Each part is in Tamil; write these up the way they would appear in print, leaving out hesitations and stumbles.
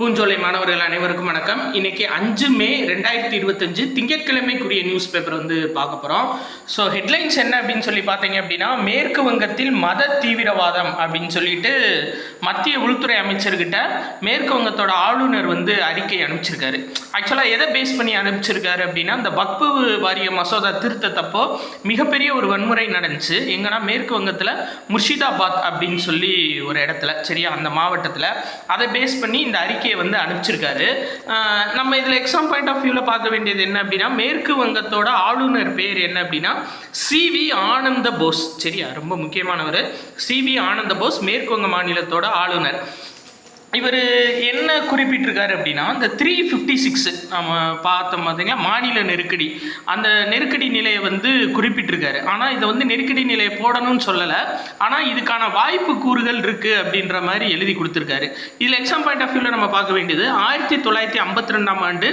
பூஞ்சோலை மாணவர்கள் அனைவருக்கும் வணக்கம். இன்னைக்கு 5 மே 2025 திங்கட்கிழமைக்குரிய நியூஸ் பேப்பர் பார்க்க போகிறோம். ஸோ ஹெட்லைன்ஸ் என்ன அப்படின்னு சொல்லி பார்த்தீங்க அப்படின்னா, மேற்கு வங்கத்தில் மத தீவிரவாதம் அப்படின்னு சொல்லிட்டு மத்திய உள்துறை அமைச்சர்கிட்ட மேற்கு வங்கத்தோட ஆளுநர் அறிக்கை அனுப்பிச்சிருக்காரு. ஆக்சுவலாக எதை பேஸ் பண்ணி அனுப்பிச்சிருக்காரு அப்படின்னா, இந்த வக்பு வாரிய மசோதா திருத்தத்தப்போ மிகப்பெரிய ஒரு வன்முறை நடந்துச்சு. எங்கன்னா மேற்கு வங்கத்தில் முர்ஷிதாபாத் அப்படின்னு சொல்லி ஒரு இடத்துல, சரியா, அந்த மாவட்டத்தில் அதை பேஸ் பண்ணி இந்த அறிக்கை அனுப்பிச்சிருக்காரு. நம்ம இதில் எக்ஸாம் பாயிண்ட் ஆஃப் வியூவில் பார்க்க வேண்டியது என்ன அப்படின்னா, மேற்கு வங்கத்தோட ஆளுநர் பேர் என்ன அப்படின்னா சிவி ஆனந்த போஸ். சரியா, ரொம்ப முக்கியமானவர். சிவி ஆனந்த போஸ் மேற்கு வங்க மாநிலத்தோட ஆளுநர். இவர் என்ன குறிப்பிட்டிருக்காரு அப்படின்னா, இந்த 356 நம்ம பார்த்தோம் பார்த்தீங்களா, மாநில நெருக்கடி, அந்த நெருக்கடி நிலையை குறிப்பிட்டிருக்காரு. ஆனால் இதை நெருக்கடி நிலையை போடணும்னு சொல்லலை, ஆனால் இதுக்கான வாய்ப்பு கூறுகள் இருக்குது அப்படின்ற மாதிரி எழுதி கொடுத்துருக்காரு. இதில் எக்ஸாம் பாயிண்ட் ஆஃப் வியூவில் நம்ம பார்க்க வேண்டியது 1952ஆம் ஆண்டு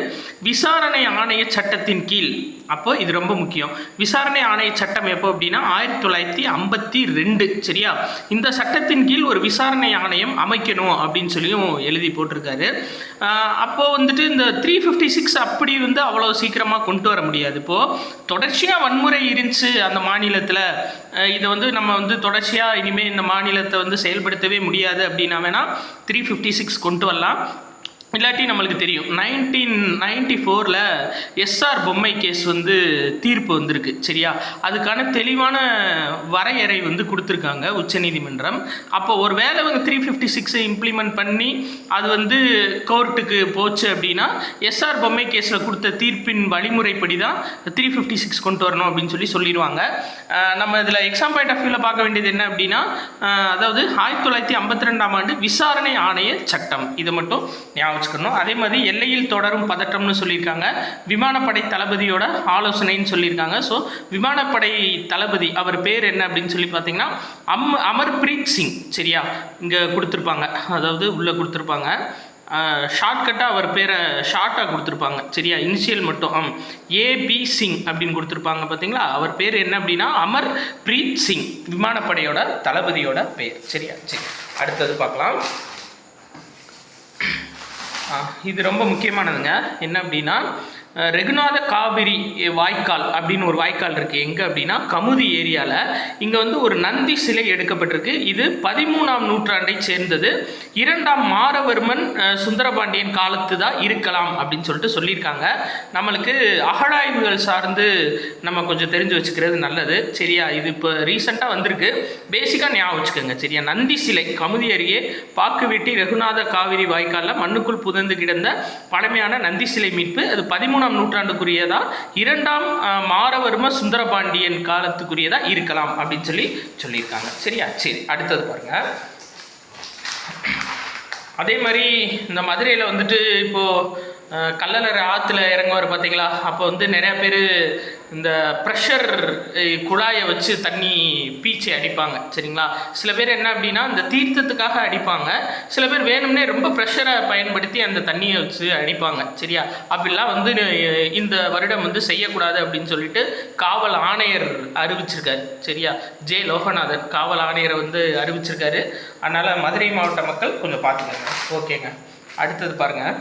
விசாரணை ஆணைய சட்டத்தின் கீழ். அப்போ இது ரொம்ப முக்கியம். விசாரணை ஆணைய சட்டம் எப்போ அப்படின்னா 1952. சரியா, இந்த சட்டத்தின் கீழ் ஒரு விசாரணை ஆணையம் அமைக்கணும் அப்படின்னு சொல்லியும் எழுதி போட்டிருக்காரு. அப்போ இந்த 356 அப்படி அவ்வளோ சீக்கிரமாக கொண்டு வர முடியாது. இப்போது தொடர்ச்சியாக வன்முறை இருந்துச்சு அந்த மாநிலத்தில். இதை நம்ம தொடர்ச்சியாக இனிமேல் இந்த மாநிலத்தை செயல்படுத்தவே முடியாது அப்படின்னா வேணால் 356 கொண்டு வரலாம். இல்லாட்டி நம்மளுக்கு தெரியும் 1994 எஸ்ஆர் பொம்மை கேஸ் தீர்ப்பு வந்திருக்கு. சரியா, அதுக்கான தெளிவான வரையறை கொடுத்துருக்காங்க உச்சநீதிமன்றம். அப்போ ஒரு வேளை 356 இம்ப்ளிமெண்ட் பண்ணி அது கோர்ட்டுக்கு போச்சு அப்படின்னா எஸ்ஆர் பொம்மை கேஸில் கொடுத்த தீர்ப்பின் வழிமுறைப்படி தான் 356 கொண்டு வரணும் அப்படின்னு சொல்லிடுவாங்க. நம்ம இதில் எக்ஸாம் பாயிண்ட் ஆஃப் வியூவில் பார்க்க வேண்டியது என்ன அப்படின்னா, அதாவது 1952ஆம் ஆண்டு விசாரணை ஆணைய சட்டம், இதை மட்டும் ஞாபகம். அதே மாதிரி எல்லையில் தொடரும் பதற்றம்னு சொல்லியிருக்காங்க. விமானப்படை தளபதியோட ஆலோசனைன்னு சொல்லியிருக்காங்க. ஸோ விமானப்படை தளபதி அவர் பேர் என்ன அப்படின்னு சொல்லி பார்த்தீங்கன்னா அமர்பிரீத் சிங். சரியா, இங்கே கொடுத்துருப்பாங்க, அதாவது உள்ளே கொடுத்துருப்பாங்க. ஷார்ட்கட்டாக அவர் பேரை ஷார்ட்டாக கொடுத்துருப்பாங்க. சரியா, இனிஷியல் மட்டும் ஏபி சிங் அப்படின்னு கொடுத்துருப்பாங்க. பார்த்தீங்களா, அவர் பேர் என்ன அப்படின்னா அமர்பிரீத் சிங், விமானப்படையோட தளபதியோட பேர். சரியா, சரி, அடுத்தது பார்க்கலாம். இது ரொம்ப முக்கியமானதுங்க. என்ன அப்படின்னா, ரெகுநாத காவிரி வாய்க்கால் அப்படின்னு ஒரு வாய்க்கால் இருக்குது. எங்கே அப்படின்னா கமுதி ஏரியாவில். இங்கே ஒரு நந்தி சிலை எடுக்கப்பட்டிருக்கு. இது 13ஆம் நூற்றாண்டை சேர்ந்தது. 2ஆம் மாரவர்மன் சுந்தரபாண்டியன் காலத்து தான் இருக்கலாம் அப்படின்னு சொல்லியிருக்காங்க. நம்மளுக்கு அகழாய்வுகள் சார்ந்து நம்ம கொஞ்சம் தெரிஞ்சு வச்சுக்கிறது நல்லது. சரியா, இது இப்போ ரீசெண்டாக வந்திருக்கு, பேசிக்காக ஞாபகம் வச்சுக்கோங்க. சரியா, நந்தி சிலை கமுதி அருகே பாக்குவெட்டி ரெகுநாத காவிரி வாய்க்காலில் மண்ணுக்குள் புதந்து கிடந்த பழமையான நந்தி சிலை மீட்பு. அது 13ஆம் நூற்றாண்டுக்குரியதா, 2ஆம் மாரவர்ம சுந்தரபாண்டியன் காலத்துக்குரியதா இருக்கலாம் அப்படின்னு சொல்லியிருக்காங்க. சரியா, சரி, அடுத்தது பாருங்க. அதே மாதிரி இந்த மதுரையில் இப்போது கல்லலர் ஆற்றுல இறங்குவார் பார்த்தீங்களா, அப்போ நிறையா பேர் இந்த ப்ரெஷர் குழாயை வச்சு தண்ணி பீச்சி அடிப்பாங்க. சரிங்களா, சில பேர் என்ன அப்படின்னா இந்த தீர்த்தத்துக்காக அடிப்பாங்க, சில பேர் வேணும்னே ரொம்ப ப்ரெஷரை பயன்படுத்தி அந்த தண்ணியை வச்சு அடிப்பாங்க. சரியா, அப்படிலாம் இந்த வருடம் செய்யக்கூடாது அப்படின்னு சொல்லிட்டு காவல் ஆணையர் அறிவிச்சிருக்காரு. சரியா, ஜே லோகநாதன் காவல் ஆணையரை அறிவிச்சிருக்காரு. அதனால் மதுரை மாவட்ட மக்கள் கொஞ்சம் பார்த்துக்கோங்க. ஓகேங்க, அடுத்தது பாருங்கள்.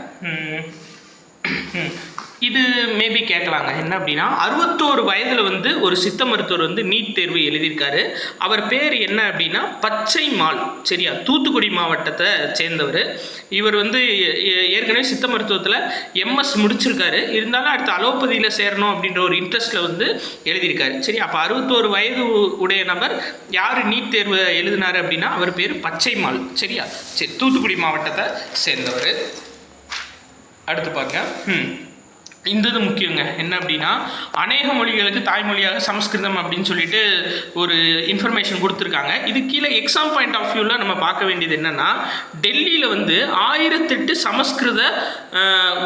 இது மேபி கேட்கலாங்க. என்ன அப்படின்னா 61 வயதில் ஒரு சித்த மருத்துவர் நீட் தேர்வு எழுதியிருக்காரு. அவர் பேர் என்ன அப்படின்னா பச்சைமால். சரியா, தூத்துக்குடி மாவட்டத்தை சேர்ந்தவர். இவர் ஏற்கனவே சித்த மருத்துவத்தில் எம்எஸ் முடிச்சிருக்காரு. இருந்தாலும் அடுத்த அலோபதியில் சேரணும் அப்படின்ற ஒரு இன்ட்ரெஸ்ட்டில் எழுதியிருக்காரு. சரி, அப்போ 61 வயது உடைய நபர் யார் நீட் தேர்வு எழுதினார் அப்படின்னா அவர் பேர் பச்சைமால். சரியா, சரி, தூத்துக்குடி மாவட்டத்தை சேர்ந்தவர். அடுத்து பாருங்க. இந்த இது முக்கியங்க. என்ன அப்படின்னா அநேக மொழிகளுக்கு தாய்மொழியாக சமஸ்கிருதம் அப்படின்னு சொல்லிட்டு ஒரு இன்ஃபர்மேஷன் கொடுத்துருக்காங்க. இது கீழே எக்ஸாம் பாயிண்ட் ஆஃப் வியூவில் நம்ம பார்க்க வேண்டியது என்னென்னா, டெல்லியில் 1008 சமஸ்கிருத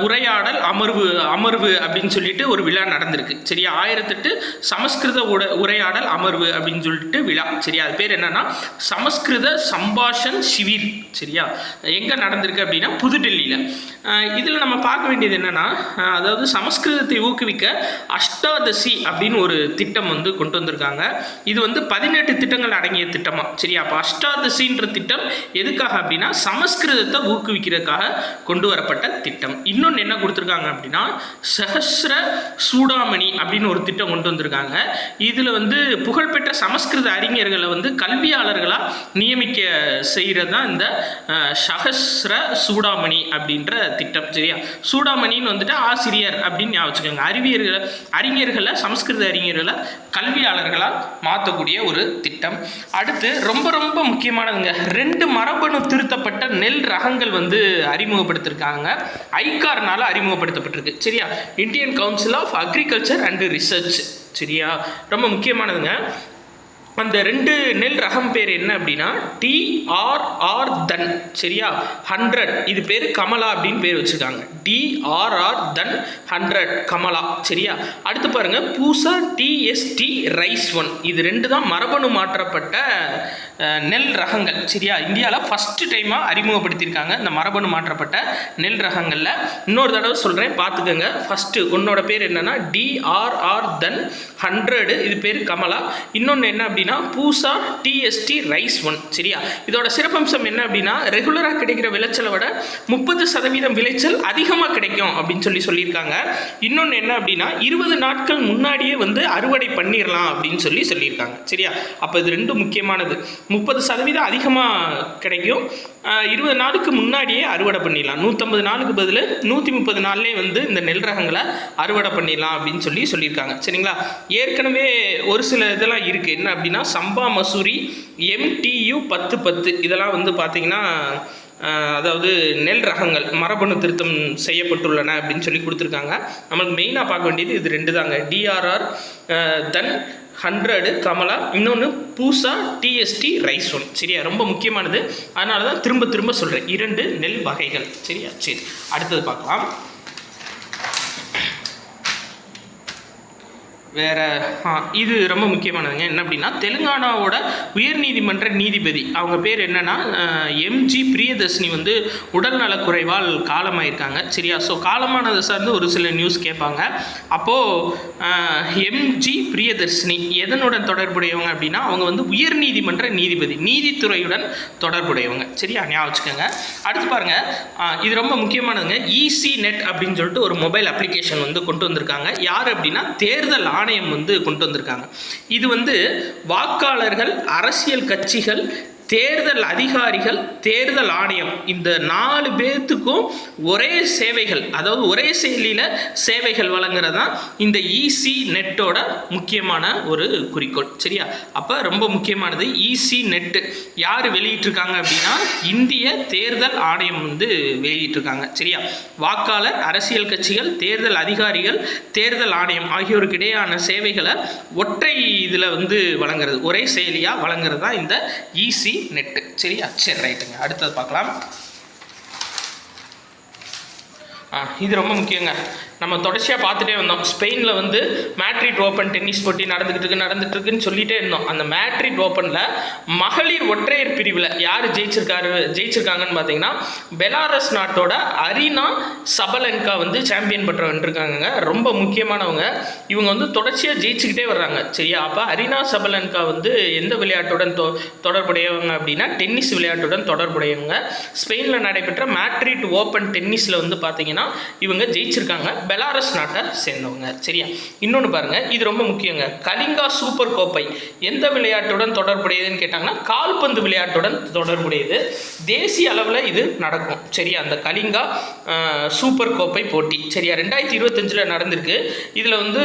உரையாடல் அமர்வு அப்படின்னு சொல்லிட்டு ஒரு விழா நடந்திருக்கு. சரியா, 1008 சமஸ்கிருத உரையாடல் அமர்வு அப்படின்னு சொல்லிட்டு விழா. சரியா, அது பேர் என்னன்னா சமஸ்கிருத சம்பாஷன் சிவிர். சரியா, எங்கே நடந்திருக்கு அப்படின்னா புதுடெல்லியில். இதில் நம்ம பார்க்க வேண்டியது என்னென்னா, அதாவது சமஸ்கிருதத்தை ஊக்குவிக்க அஷ்டாதசி அப்படின்னு ஒரு திட்டம் வந்து கொண்டு வந்திருக்காங்க. இது வந்து 18 திட்டங்கள் அடங்கிய திட்டமா, சரியா? அப்போ அஷ்டாதசின்ற திட்டம் எதுக்காக அப்படின்னா சமஸ்கிருதத்தை ஊக்குவிக்கிறதுக்காக கொண்டு வரப்பட்ட திட்டம். இன்னொன்று என்ன கொடுத்துருக்காங்க அப்படின்னா சஹஸ்ர சூடாமணி அப்படின்னு ஒரு திட்டம் கொண்டு வந்திருக்காங்க. இதில் வந்து புகழ்பெற்ற சமஸ்கிருத அறிஞர்களை வந்து கல்வியாளர்களாக நியமிக்க செய்கிறது தான் இந்த சஹஸ்ர சூடாமணி அப்படின்ற திட்டம், சரியா? சூடாமணின்னு வந்துட்டு ஆசிரியர் அப்படின்னு ஞாபகம் வச்சுக்கோங்க. அறிஞர்களை சமஸ்கிருத அறிஞர்களை கல்வியாளர்களால் மாற்றக்கூடிய ஒரு திட்டம். அடுத்து ரொம்ப ரொம்ப முக்கியமானதுங்க, 2 மரபணு திருத்தப்பட்ட நெல் ரகங்கள் வந்து அறிமுகப்படுத்திருக்காங்க. ஐகார்னால அறிமுகப்படுத்தப்பட்டிருக்கு, சரியா? Indian council of agriculture and research, சரியா? ரொம்ப முக்கியமானதுங்க. அந்த 2 நெல் ரகம் பேர் என்ன அப்படின்னா டிஆர்ஆர் தன், சரியா? 100 இது பேர் கமலா அப்படின்னு பேர் வச்சுருக்காங்க. டிஆர்ஆர் தன் 100 கமலா, சரியா? அடுத்து பாருங்க பூசா டிஎஸ்டி ரைஸ் 1, இது 2 தான் மரபணு மாற்றப்பட்ட நெல் ரகங்கள், சரியா? இந்தியாவில் ஃபஸ்ட்டு டைமாக அறிமுகப்படுத்தியிருக்காங்க இந்த மரபணு மாற்றப்பட்ட நெல் ரகங்களில். இன்னொரு தடவை சொல்கிறேன் பார்த்துக்கோங்க. ஃபஸ்ட்டு உன்னோட பேர் என்னென்னா டிஆர்ஆர் தன் 100, இது பேர் கமலா. இன்னொன்று என்ன அப்படின்னா பூசா டிஎஸ்டி ரைஸ் 1, சரியா? இதோட சிறப்பம்சம் என்ன அப்படின்னா ரெகுலராக கிடைக்கிற விளைச்சலை விட 30% விளைச்சல் அதிகமாக கிடைக்கும் அப்படின்னு சொல்லியிருக்காங்க. இன்னொன்று என்ன அப்படின்னா 20 நாட்கள் முன்னாடியே வந்து அறுவடை பண்ணிடலாம் அப்படின்னு சொல்லியிருக்காங்க, சரியா? அப்போ இது 2 முக்கியமானது. 30% அதிகமாக கிடைக்கும், 20 நாளுக்கு முன்னாடியே அறுவடை பண்ணிடலாம். 150 நாளுக்கு பதில் 130 நாள்லேயே வந்து இந்த நெல் ரகங்களை அறுவடை பண்ணிடலாம் அப்படின்னு சொல்லியிருக்காங்க, சரிங்களா? ஏற்கனவே ஒரு சில இதெல்லாம் இருக்குது. என்ன அப்படின்னா சம்பா மசூரி MTU 1010 இதெல்லாம் வந்து பார்த்திங்கன்னா அதாவது நெல் ரகங்கள் மரபணு திருத்தம் செய்யப்பட்டுள்ளன அப்படின்னு சொல்லி கொடுத்துருக்காங்க. நம்மளுக்கு மெயினாக பார்க்க வேண்டியது இது 2 தாங்க, டிஆர்ஆர் தன் 100 கமலா, இன்னொன்று பூசா டிஎஸ்டி ரைஸ் 1, சரியா? ரொம்ப முக்கியமானது, அதனால தான் திரும்ப சொல்கிறேன் 2 நெல் வகைகள், சரியா? சரி, அடுத்தது பார்க்கலாம். வேறு இது ரொம்ப முக்கியமானதுங்க. என்ன அப்படின்னா தெலுங்கானாவோட உயர்நீதிமன்ற நீதிபதி அவங்க பேர் என்னென்னா MG பிரியதர்ஷினி வந்து உடல்நலக்குறைவால் காலமாயிருக்காங்க, சரியா? ஸோ காலமானதை சார்ந்து ஒரு சில நியூஸ் கேட்பாங்க. அப்போது MG பிரியதர்ஷினி எதனுடன் தொடர்புடையவங்க அப்படின்னா அவங்க வந்து உயர்நீதிமன்ற நீதிபதி, நீதித்துறையுடன் தொடர்புடையவங்க, சரியா? ஞாபகம் வச்சுக்கோங்க. அடுத்து பாருங்கள், இது ரொம்ப முக்கியமானதுங்க. ECNet அப்படின்னு சொல்லிட்டு ஒரு மொபைல் அப்ளிகேஷன் வந்து கொண்டு வந்திருக்காங்க. யார் அப்படின்னா தேர்தல் ஆணையம் வந்து கொண்டு வந்திருக்காங்க. இது வந்து வாக்காளர்கள், அரசியல் கட்சிகள், தேர்தல் அதிகாரிகள், தேர்தல் ஆணையம் இந்த 4 பேர்த்துக்கும் ஒரே சேவைகள், அதாவது ஒரே செயலியில் சேவைகள் வழங்குறது தான் இந்த ECNetோட முக்கியமான ஒரு குறிக்கோள், சரியா? அப்போ ரொம்ப முக்கியமானது ECNet யார் வெளியிட்டிருக்காங்க அப்படின்னா இந்திய தேர்தல் ஆணையம் வந்து வெளியிட்டிருக்காங்க, சரியா? வாக்காளர், அரசியல் கட்சிகள், தேர்தல் அதிகாரிகள், தேர்தல் ஆணையம் ஆகியோருக்கு இடையான சேவைகளை ஒற்றை இதில் வந்து வழங்குறது, ஒரே செயலியாக வழங்குறது தான் இந்த ECNet, சரியா? சரி, ரைட்டுங்க. அடுத்தது பார்க்கலாம். இது ரொம்ப முக்கியங்க. நம்ம தொடர்ச்சியாக பார்த்துட்டே வந்தோம். ஸ்பெயினில் வந்து மேட்ரிட் ஓப்பன் டென்னிஸ் போட்டி நடந்துட்டுருக்குன்னு சொல்லிகிட்டே இருந்தோம். அந்த மேட்ரிட் ஓப்பனில் மகளிர் ஒற்றையர் பிரிவில் யார் ஜெயிச்சிருக்காங்கன்னு பார்த்தீங்கன்னா பெலாரஸ் நாட்டோட அரினா சபலென்கா வந்து சாம்பியன் பட்டம் வென்றிருக்காங்க. ரொம்ப முக்கியமானவங்க இவங்க வந்து தொடர்ச்சியாக ஜெயிச்சுக்கிட்டே வர்றாங்க, சரியா? அப்போ அரினா சபலென்கா வந்து எந்த விளையாட்டுடன் தொடர்புடையவங்க அப்படின்னா டென்னிஸ் விளையாட்டுடன் தொடர்புடையவங்க. ஸ்பெயினில் நடைபெற்ற மேட்ரிட் ஓப்பன் டென்னிஸில் வந்து பார்த்தீங்கன்னா இவங்க ஜெயிச்சிருக்காங்க, பெலாரஸ் நாட்டை சேர்ந்தவங்க, சரியா? இன்னொன்று பாருங்கள், இது ரொம்ப முக்கியங்க. கலிங்கா சூப்பர் கோப்பை எந்த விளையாட்டுடன் தொடர்புடையதுன்னு கேட்டாங்கன்னா கால்பந்து விளையாட்டுடன் தொடர்புடையது. தேசிய அளவில் இது நடக்கும், சரியா? அந்த கலிங்கா சூப்பர் கோப்பை போட்டி, சரியா? 2025 நடந்திருக்கு. இதில் வந்து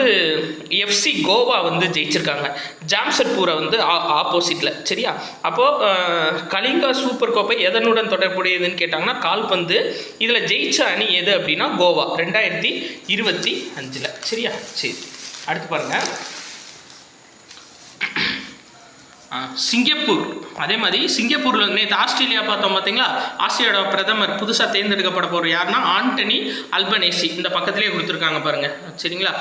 FC கோவா வந்து ஜெயிச்சிருக்காங்க, ஜாம்ஷெட்பூரை வந்து ஆப்போசிட்டில், சரியா? அப்போது கலிங்கா சூப்பர் கோப்பை எதனுடன் தொடர்புடையதுன்னு கேட்டாங்கன்னா கால்பந்து. இதில் ஜெயிச்ச அணி எது அப்படின்னா கோவா 2025, சரியா? சரி, அடுத்து பாருங்கள். சிங்கப்பூர். அதே மாதிரி சிங்கப்பூரில் நேற்று ஆஸ்திரேலியா பார்த்தோம் பார்த்தீங்களா, ஆஸ்திரேலியாவோட பிரதமர் புதுசாக தேர்ந்தெடுக்கப்பட போகிற யாருன்னா ஆண்டனி அல்பனேசி. இந்த பக்கத்துலேயே கொடுத்துருக்காங்க பாருங்கள், சரிங்களா,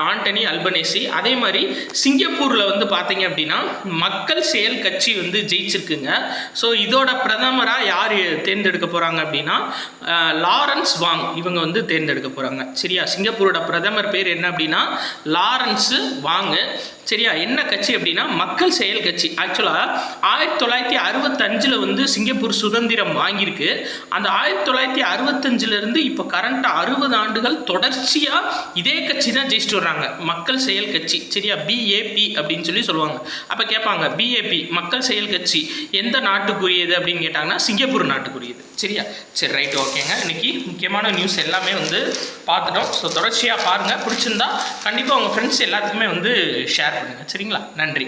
ஆண்டனி அல்பனேசி. அதே மாதிரி சிங்கப்பூரில் வந்து பார்த்தீங்க அப்படின்னா மக்கள் செயல் கட்சி வந்து ஜெயிச்சிருக்குங்க. ஸோ இதோட பிரதமராக யார் தேர்ந்தெடுக்க போகிறாங்க அப்படின்னா லாரன்ஸ் வாங் இவங்க வந்து தேர்ந்தெடுக்க போகிறாங்க. சரியா, சிங்கப்பூரோட பிரதமர் பேர் என்ன அப்படின்னா லாரன்ஸ் வாங்கு. சரியா, என்ன கட்சி அப்படின்னா மக்கள் செயல் கட்சி. ஆக்சுவலாக 1965 வந்து சிங்கப்பூர் சுதந்திரம் வாங்கியிருக்கு. அந்த 1965 இப்போ கரண்ட்டாக 60 ஆண்டுகள் தொடர்ச்சியாக இதே கட்சி தான் ஜெயிச்சுட்டு வர்றாங்க, மக்கள் செயல் கட்சி. சரியா, பிஏபி அப்படின்னு சொல்லி சொல்லுவாங்க. அப்போ கேட்பாங்க பிஏபி மக்கள் செயல் கட்சி எந்த நாட்டுக்குரியது அப்படின்னு கேட்டாங்கன்னா சிங்கப்பூர் நாட்டுக்குரியது. சரியா, சரி ரைட், ஓகேங்க. இன்னைக்கு முக்கியமான நியூஸ் எல்லாமே வந்து பார்த்துட்டோம். ஸோ தொடர்ச்சியாக பாருங்கள், பிடிச்சிருந்தா கண்டிப்பாக உங்கள் ஃப்ரெண்ட்ஸ் எல்லாத்துக்குமே வந்து ஷேர் பண்ணுங்கள். சரிங்களா, நன்றி.